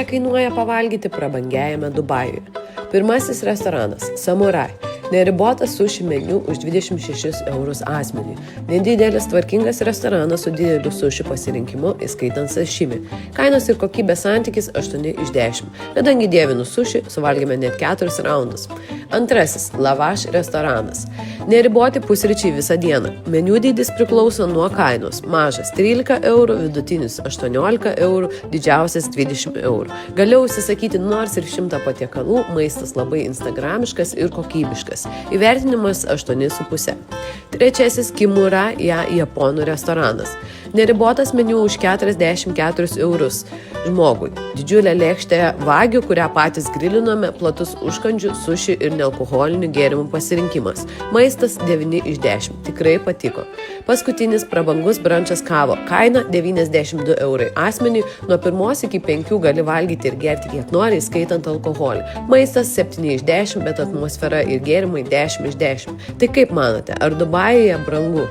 kiek kainuoja pavalgyti prabangiajame Dubajuje. Pirmasis restoranas – Samurai. Neribotas suši meniu už 26 eurus asmeniui. Nedidelis tvarkingas restoranas su dideliu suši pasirinkimu, įskaitant sashimi. Kainos ir kokybės santykis 8 iš 10. Kadangi dievinu suši, suvalgėme net 4 raundus. Antrasis – Lavash restoranas. Neriboti pusryčiai visą dieną. Meniu dydis priklauso nuo kainos. Mažas 13 eurų, vidutinis 18 eurų, didžiausias 20 eurų. Galiu užsisakyti nors ir 100 patiekalų, maistas labai instagramiškas ir kokybiškas. Įvertinimas 8,5. Trečiasis – Kimura japonų restoranas. Neribotas meniu už 44 eurus žmogui. Didžiulė lėkštė vagių, kurią patys grilinome, platus užkandžių, suši ir nealkoholinių gėrimų pasirinkimas. Maistas 9 iš 10. Tikrai patiko. Paskutinis prabangus brančas kavo. Kaina 92 eurai asmeniui. Nuo 1 iki 5 gali valgyti ir gerti kiek nori, skaitant alkoholį. Maistas 7 iš 10, bet atmosfera ir gėrimai 10 iš 10. Tai kaip manote, ar Dubajuje brangu?